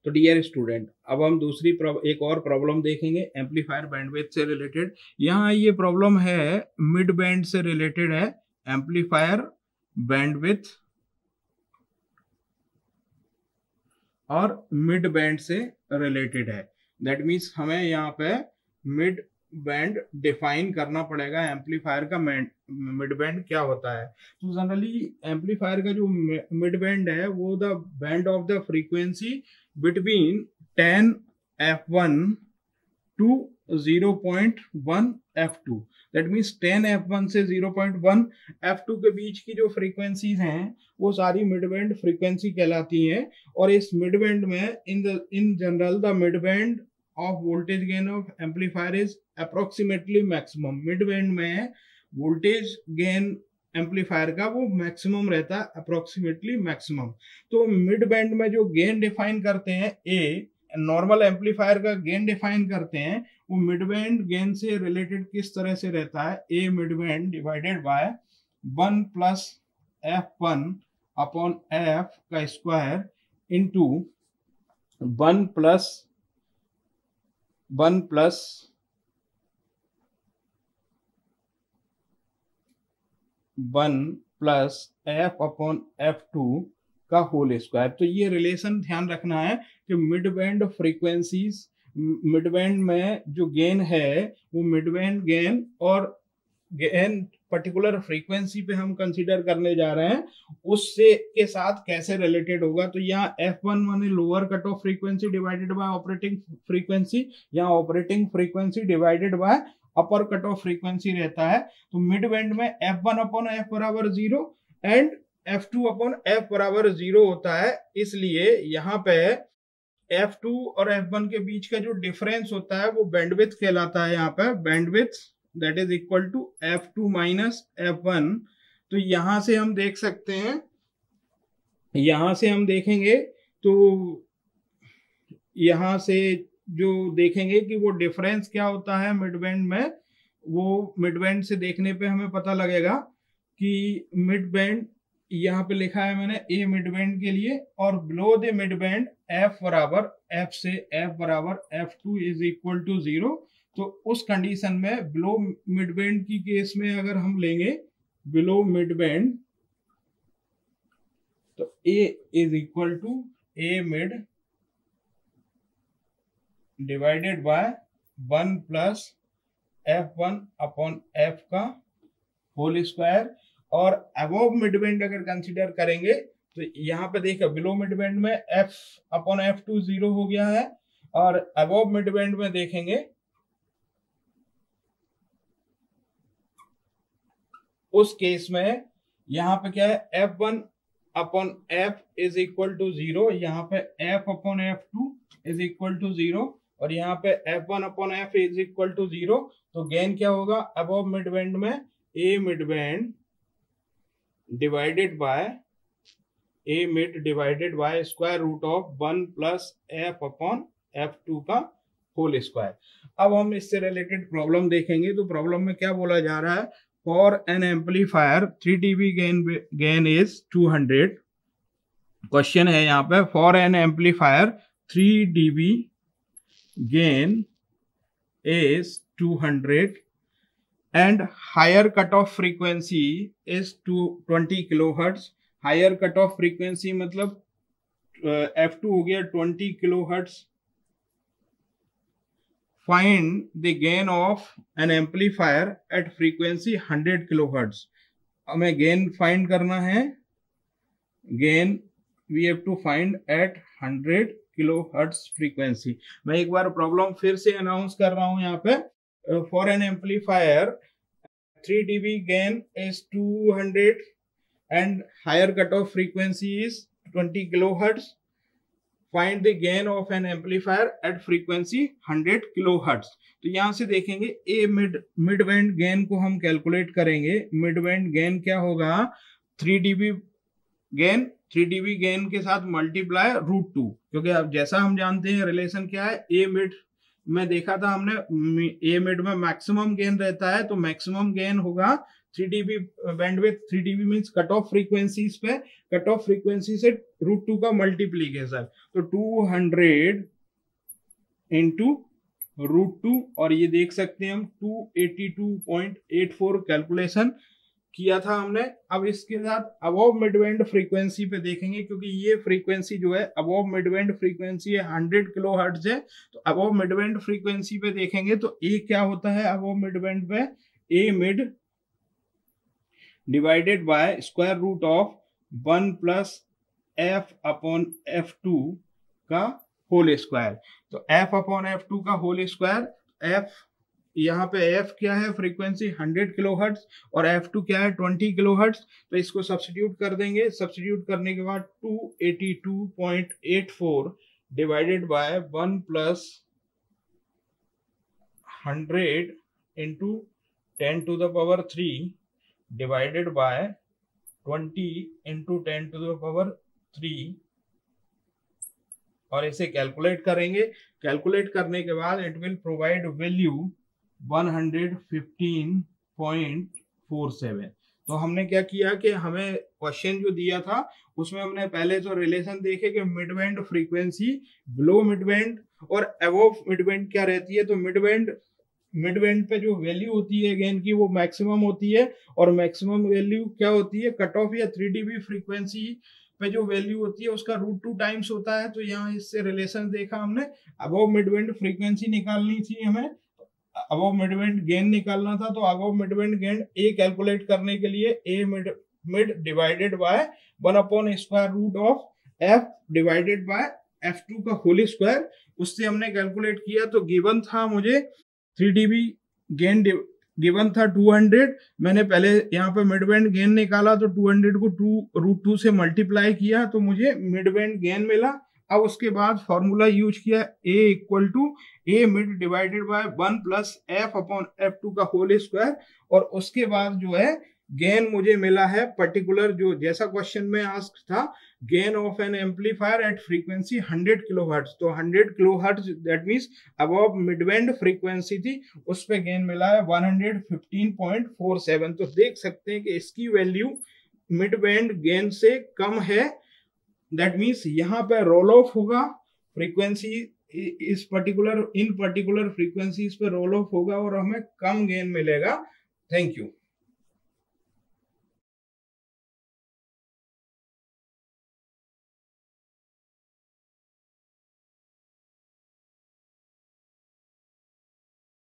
तो dear student, अब हम एक और प्रॉब्लम देखेंगे एम्पलीफायर बैंडविड्थ से रिलेटेड। यहाँ ये प्रॉब्लम है मिड बैंड से रिलेटेड है, एम्पलीफायर बैंडविड्थ और मिड बैंड से रिलेटेड है। दैट मीन्स हमें यहाँ पे मिड बैंड डिफाइन करना पड़ेगा, एम्पलीफायर का मिड बैंड क्या होता है। तो जनरली एम्पलीफायर का जो मिड बैंड है वो the band of the frequency between 10 f1 to 0.1 f2। That means 10 f1 से 0.1 f2 के बीच की जो फ्रीक्वेंसीज हैं वो सारी मिड बैंड फ्रीक्वेंसी कहलाती हैं। और इस मिड बैंड में in general the mid band of voltage gain of amplifier is approximately maximum. Mid band में वोल्टेज गेन एम्पलीफायर का वो मैक्सिमम रहता है, अप्रोक्सीमेटली मैक्सिमम। तो मिड बैंड में जो गेन डिफाइन करते हैं, ए नॉर्मल एम्पलीफायर का गेन डिफाइन करते हैं, वो मिड बैंड गेन से रिलेटेड किस तरह से रहता है, A mid band divided by 1 plus f1 upon f का square into 1 plus f upon f2 का होल स्क्वायर। तो ये रिलेशन ध्यान रखना है कि mid band frequencies, mid band में जो गेन है वो मिड बैंड गेन और गेन पर्टिकुलर फ्रीक्वेंसी पे हम कंसीडर करने जा रहे हैं, उससे के साथ कैसे रिलेटेड होगा। तो यहाँ f1 माने lower cut off frequency divided by operating frequency, यहाँ operating frequency divided by upper cut off frequency रहता है। तो मिड बैंड में f1 अपॉन f बराबर 0 एंड f2 अपॉन f बराबर 0 होता है। इसलिए यहाँ पे f2 और f1 के बीच का जो डिफरेंस होता है वो बैंडविड्थ कहलाता है। यहाँ पे bandwidth that is equal to f2 minus f1। तो यहां से हम देख सकते हैं, यहां से हम देखेंगे तो यहां से जो देखेंगे कि वो डिफरेंस क्या होता है मिड बैंड में, वो मिड बैंड से देखने पे हमें पता लगेगा कि मिड बैंड यहाँ पे लिखा है मैंने ए मिड बैंड के लिए, और below the mid band f बराबर f से f बराबर f2 इज इक्वल टू 0। तो उस कंडीशन में बिलो मिड बैंड की केस में अगर हम लेंगे बिलो मिड बैंड, तो a is equal to a mid divided by 1 plus f1 upon f का होल स्क्वायर। और अबव मिड बैंड अगर कंसीडर करेंगे तो यहाँ पे देखो बिलो मिड बैंड में f अपॉन f2 0 हो गया है, और अबव मिड बैंड में देखेंगे उस केस में यहाँ पे क्या है, f1 upon f is equal to 0, यहाँ पे f upon f2 is equal to 0, और यहाँ पे f1 upon f is equal to 0। तो गेन क्या होगा अबव मिड बैंड में, a mid band divided by a mid divided by square root of 1 plus f upon f2 का whole square. अब हम इससे रिलेटेड प्रॉब्लम देखेंगे। तो प्रॉब्लम में क्या बोला जा रहा है, for an amplifier 3 dB gain is 200। Question है यहाँ पे, for an amplifier 3 dB gain is 200 and higher cutoff frequency is 20 kilohertz। higher cutoff frequency मतलब f2 हो गया 20 kilohertz। find the gain of an amplifier at frequency 100 kilohertz। हमें gain find करना है, gain we have to find at 100 kilohertz frequency. मैं एक बार problem फिर से अनाउंस कर रहा हूं यहाँ पे, for an amplifier 3 dB gain is 200 and higher cut off frequency is 20 kilohertz. Find the gain of an amplifier at frequency 100 kilohertz. तो यहाँ से देखेंगे ए मिड बैंड गेन को हम कैलकुलेट करेंगे। मिड बैंड गेन क्या होगा, 3 dB गेन, 3 dB गेन के साथ मल्टीप्लाई √2, क्योंकि अब जैसा हम जानते हैं रिलेशन क्या है, ए मिड में देखा था हमने, ए मिड में मैक्सिमम गेन रहता है, तो मैक्सिमम गेन होगा 3 dB bandwidth, 3 dB means cut off frequencies पे, कट ऑफ फ्रीक्वेंसी से √2 का मल्टीप्लीकेशन, तो 200 इंटू √2, और ये देख सकते हैं हम 282.84 कैलकुलेशन किया था हमने। अब इसके साथ अबव मिड बैंड फ्रीक्वेंसी पे देखेंगे, क्योंकि ये फ्रीक्वेंसी जो है अबव मिड बैंड फ्रीक्वेंसी है 100 किलोहर्ट्ज है। तो अबव मिड बैंड फ्रीक्वेंसी पे देखेंगे तो ए क्या होता है अबव मिड बैंड पे, A mid divided by square root of 1 plus F upon F2 का होल स्क्वायर। तो एफ अपॉन F2 का होल स्क्वायर, एफ यहाँ पे एफ क्या है फ्रीक्वेंसी 100 किलोहर्ट्ज और F2 क्या है 20 किलोहर्ट्ज। तो इसको सब्स्टिट्यूट कर देंगे, सब्स्टिट्यूट करने के बाद 282.84 divided by 1 plus 100 into 10 to the power 3 divided by 20 into 10 to the power 3, और इसे कैलकुलेट करेंगे। कैलकुलेट करने के बाद इट विल प्रोवाइड वैल्यू 115.47। तो हमने क्या किया कि हमें क्वेश्चन जो दिया था उसमें हमने पहले तो रिलेशन देखे कि mid band frequency below mid band और अबव मिड बैंड क्या रहती है। तो मिड बैंड पे जो वैल्यू होती है गेन की वो मैक्सिमम होती है, और मैक्सिमम वैल्यू क्या होती है कट ऑफ या 3 dB फ्रीक्वेंसी पे जो वैल्यू होती है उसका √2 टाइम्स होता है। तो यहाँ इससे रिलेशन देखा हमने, अबव मिड बैंड फ्रीक्वेंसी निकालनी थी हमें, अबव मिड बैंड गेन निकालना था। तो above mid band gain A calculate करने के लिए A mid divided by 1 upon square root of F divided by F2 का होल स्क्वायर, उससे हमने कैलकुलेट किया। तो गिवन था मुझे 3 dB गेन गिवन था 200, मैंने पहले यहाँ पे मिड बैंड गेन निकाला तो 200 को 2√2 से मल्टीप्लाई किया तो मुझे मिड बैंड गेन मिला। अब उसके बाद फॉर्मूला यूज किया A equal to A mid divided by 1 plus F upon F2 का होल स्क्वायर, और उसके बाद जो है गेन मुझे मिला है पर्टिकुलर, जो जैसा क्वेश्चन में आस्क था, gain of an amplifier at frequency 100 kilohertz. तो 100 kilohertz that means above mid band frequency थी, उस पे गेन मिला है 115.47। तो देख सकते हैं कि इसकी वैल्यू मिड बैंड गेन से कम है, दैट मींस यहाँ पे रोल ऑफ होगा फ्रीक्वेंसी, इस पर्टिकुलर फ्रीक्वेंसीज पे रोल ऑफ होगा और हमें कम गेन मिलेगा। Thank you.